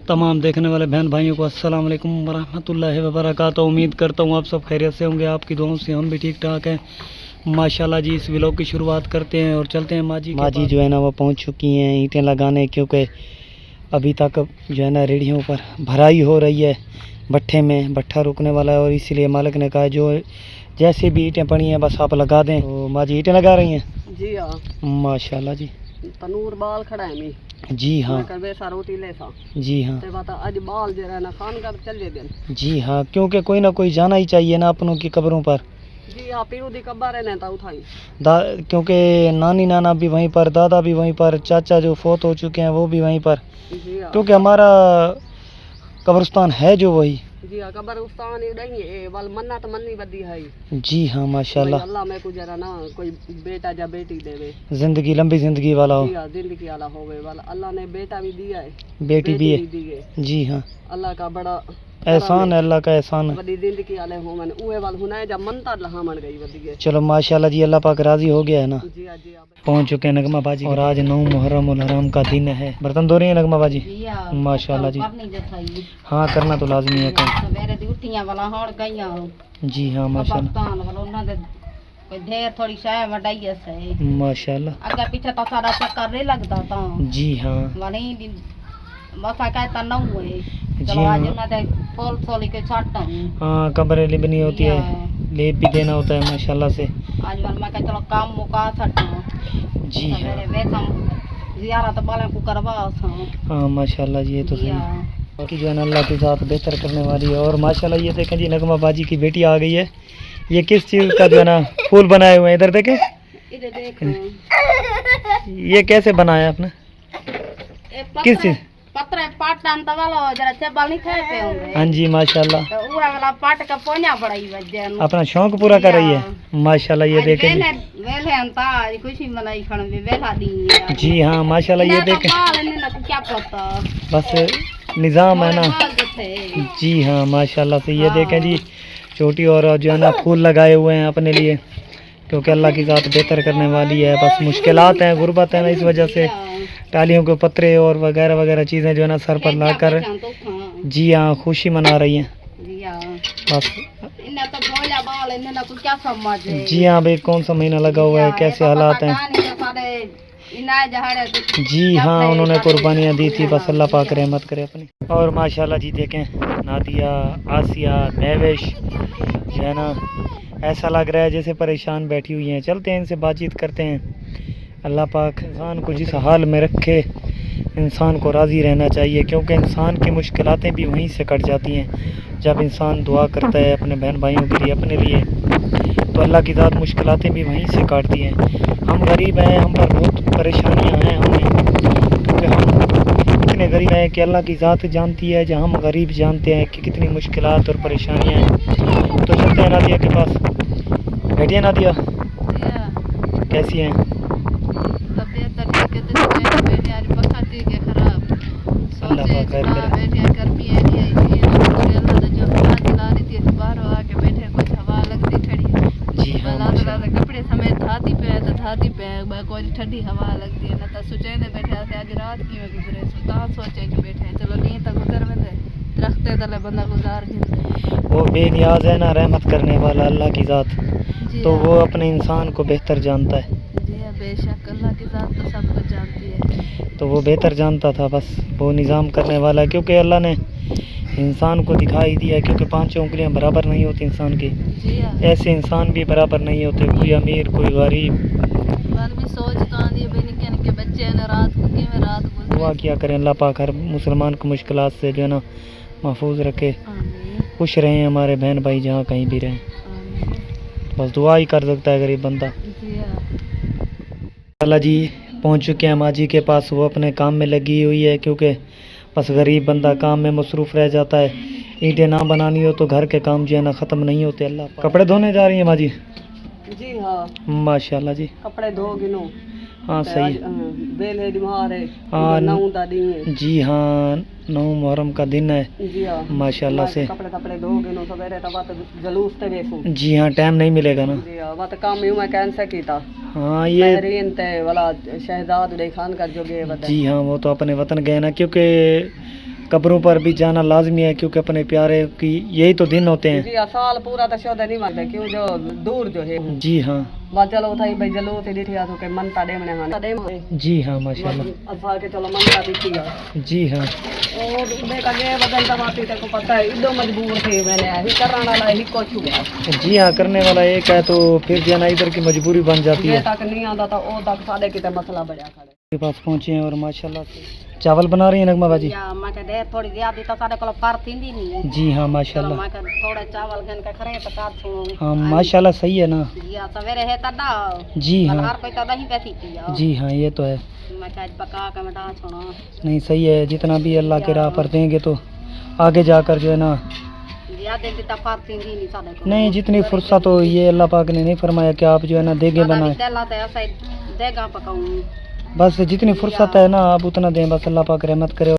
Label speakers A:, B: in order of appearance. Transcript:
A: तमाम देखने वाले बहन भाइयों को अस्सलाम वालेकुम वरहमतुल्लाहि वबरकातुहू। उम्मीद करता हूँ आप सब खैरियत से होंगे, आपकी दुआओं से हम भी ठीक ठाक हैं माशाल्लाह जी। इस व्लॉग की शुरुआत करते हैं और चलते हैं माजी जो है ना वो पहुँच चुकी हैं ईंटें लगाने, क्योंकि अभी तक जो है ना रेडियों पर भराई हो रही है भट्ठे में, भट्ठा रुकने वाला है और इसीलिए मालिक ने कहा जो जैसे भी ईंटें पड़ी हैं बस आप लगा दें। तो माजी ईंटें लगा रही हैं
B: जी हाँ
A: माशाल्लाह जी।
B: तनूर बाल खड़ा है मी
A: जी हाँ
B: बेसा रोटी ले सा
A: जी हाँ
B: ते बात आज बाल जो है ना खान कर चले दिन
A: जी हाँ, क्योंकि कोई ना कोई जाना ही चाहिए ना अपनों की कब्रों पर।
B: जी हाँ पीरू दी कब्र है ना उठाई
A: क्योंकि नानी नाना भी वहीं पर, दादा भी वहीं पर, चाचा जो फोत हो चुके हैं वो भी वहीं पर,
B: जी हाँ
A: क्योंकि हमारा कब्रिस्तान है जो वही।
B: जी हाँ कब्रिस्तान ही नहीं है वाल मन्नत मन्नी बदी है
A: जी हाँ माशाल्लाह,
B: अल्लाह में को जरा ना कोई बेटा या बेटी देवे,
A: जिंदगी लंबी जिंदगी वाला हो।
B: जी हाँ जिंदगी वाला होवे वाला अल्लाह ने बेटा भी दिया है
A: बेटी भी
B: दी है।
A: है जी हाँ,
B: अल्लाह का बड़ा
A: एहसान है, अल्लाह का एहसान है।
B: बड़ी जिंदगी वाले हो मन उहे वाल हुना जब मनता लहा मन गई बदी है।
A: चलो माशाल्लाह जी, अल्लाह पाक राजी हो गया है ना।
B: जी हाँ जी हाँ
A: पहुंच चुके हैं नगमा बाजी और आज 9 मुहर्रम उल हराम का दिन है। बर्तन धो रही है नगमा बाजी माशाल्लाह जी। हाँ करना तो लाजमी है जी हाँ माशाल्लाह
B: थोड़ी शाय वडाई से
A: माशाल्लाह
B: अगर पीछे तो सारा चक्कर नहीं लगता था
A: जी हाँ
B: वही मसा कहता न हुए
A: जी
B: चलो आज
A: हाँ।
B: मैं ते फूल सोली के छाटता हूँ।
A: हाँ कब्रें लिपनी होती है, लेप भी देना होता है माशाल्लाह से।
B: आज मैं कह चलो काम मुका छाटूं
A: जी हाँ
B: मेरे बेसम ज़ियारत वाले को करवा
A: हाँ माशाल्लाह जी, ये तो सही है। बाकी जो है ना अल्लाह के साथ बेहतर करने वाली है। और माशाल्लाह ये देखें जी नगमा बाजी की बेटी आ गई है। ये किस चीज़ का जो है ना फूल बनाए हुए हैं, इधर देखें।
B: इधर देख
A: ये कैसे बनाया आपने, किस चीज़?
B: पत्र पाट डांता वाला जरा चबाल नहीं खाए पे होंगे।
A: हाँ जी माशाल्लाह,
B: तो उड़ा वाला पाट का पोन्या पड़ाई वजन
A: अपना शौक पूरा कर रही है माशाल्लाह। ये देखें जी
B: वेले अंता खुशी मनाई खण में वेला दी
A: जी हाँ माशाल्लाह, ये देखें
B: क्या पता
A: बस निज़ाम है ना जी हाँ माशाल्लाह से। ये देखें जी छोटी और जो है ना फूल लगाए हुए हैं अपने लिए, क्योंकि अल्लाह की ज़ात बेहतर करने वाली है। बस मुश्किलात हैं, गुर्बत है ना, इस वजह से टालियों के पत्रे और वगैरह वगैरह चीज़ें जो है ना सर पर लाकर जी हाँ खुशी मना रही हैं बस। जी हाँ भाई, कौन सा महीना लगा हुआ है, कैसे हालात हैं जी हाँ, उन्होंने कुर्बानियाँ दी थी, बस अल्लाह पाक रहमत करे अपनी। और माशाल्लाह जी देखें नादिया, आसिया, महवेश जो है ना ऐसा लग रहा है जैसे परेशान बैठी हुई हैं। चलते हैं इनसे बातचीत करते हैं। अल्लाह पाक इंसान को जिस हाल में रखे इंसान को राज़ी रहना चाहिए, क्योंकि इंसान की मुश्किलातें भी वहीं से कट जाती हैं जब इंसान दुआ करता है अपने बहन भाइयों के लिए, अपने लिए, तो अल्लाह की ज़ात मुश्किलातें भी वहीं से काटती हैं। हम गरीब हैं, हम पर बहुत परेशानियां हैं हमें, क्योंकि हम इतने गरीब हैं कि अल्लाह की ज़ात जानती है, जहाँ हम गरीब जानते हैं कि कितनी मुश्किलात और परेशानियां हैं। तो चलते हैं नादिया के पास। बैठिए नादिया, कैसी हैं? अल्लाह पाक खैर करे। जी हाँ माशाल्लाह,
B: कपड़े समेत धाती पे कोई ठंडी हवा लगती है ना तो सोचे ने बैठे आज रात की में गुजरे ता सोचे कि बैठे चलो नहीं तक गुजर में दरख्ते तले बंदा गुजार के
A: वो बेनियाज है ना, रहमत करने वाला अल्लाह की ज़ात, तो वो अपने इंसान को बेहतर जानता है।
B: जी हाँ बेशक अल्लाह की ज़ात तो सब कुछ जानती है,
A: तो वो बेहतर जानता था, बस वो निज़ाम करने वाला है, क्योंकि अल्लाह ने इंसान को दिखाई दिया, क्योंकि 5 उंगलियां बराबर नहीं होती इंसान की, ऐसे इंसान भी बराबर नहीं होते, कोई अमीर कोई गरीब। दुआ किया करें अल्लाह पाक हर मुसलमान को मुश्किलात से जो है ना महफूज रखे, खुश रहें हमारे बहन भाई जहाँ कहीं भी रहें, बस दुआ ही कर सकता है गरीब बंदा। अल्लाह जी पहुँच चुके हैं माँ जी के पास, वो अपने काम में लगी हुई है, क्योंकि बस गरीब बंदा काम में मसरूफ़ रह जाता है। ईंटें ना बनानी हो तो घर के काम जो है ना ख़त्म नहीं होते। अल्लाह कपड़े धोने जा रही हैं माँ जी?
B: जी हाँ
A: माशाल्लाह जी,
B: कपड़े धो गिनो
A: हाँ सही
B: बेल है दिमाग है
A: हाँ
B: नौ दादी है
A: जी हाँ, 9 मुहर्रम का दिन है
B: जी हाँ
A: माशाल्लाह से।
B: कपड़े कपड़े धो गिनो सवेरे तब बात जलूस ते देखो
A: जी हाँ, टाइम नहीं मिलेगा ना।
B: जी हाँ बात काम यूं मैं कैंसिल कीता
A: हाँ ये
B: महरीन ते वाला शहजाद उदय खान का जो गए
A: जी हाँ, वो तो अपने वतन गए ना, क्योंकि कब्रों पर भी जाना लाजमी है, क्योंकि अपने प्यारे की यही तो दिन होते हैं।
C: जी साल पूरा तो शोध नहीं मांगते, क्यों जो दूर जो है
A: जी हाँ,
C: वहाँ चलो उठाई भाई जलो ते दिठी आ तो के मनता डेमने हाँ
A: जी हाँ माशाल्लाह।
C: असा के चलो मनता दिठी आ
A: जी हाँ,
C: और देखा गए बदन दबाती तेरे को पता है इदो मजबूर थे मैंने ही करने वाला ही को छू गया
A: जी हाँ, करने वाला एक है तो फिर जाना इधर की मजबूरी बन जाती
C: ये
A: है।
C: तक नहीं आंदा था ओ तक साडे किते मसला बढ़िया खड़े
A: के पास पहुँचे हैं और माशाल्लाह से चावल बना रही है नगमा बाजी।
C: या मैं के दे थोड़ी ज्यादा तो साडे को पर थींदी नहीं
A: जी हाँ
C: चलो
A: माशाल्लाह।
C: मैं के थोड़े चावल घन के खरे तो काट छू
A: हाँ माशाल्लाह सही है ना।
C: या सवेरे है तदा
A: जी हाँ,
C: हर कोई तो नहीं पैसी पिया
A: जी हाँ ये तो है।
C: मैं के आज पका के मिटा छोड़ो
A: नहीं सही है, जितना भी अल्लाह के राह पर देंगे तो आगे जाकर जो है ना,
C: ज्यादा भी तो पर थींदी नहीं साडे को
A: नहीं जितनी फुर्सत हो, ये अल्लाह पाक ने नहीं फरमाया कि आप जो है ना देगे बनाए,
C: देला ते ऐसा देगा पकाऊं
A: बस जितनी फुर्सत है ना आप उतना दें, बस अल्लाह पाक रहमत करे।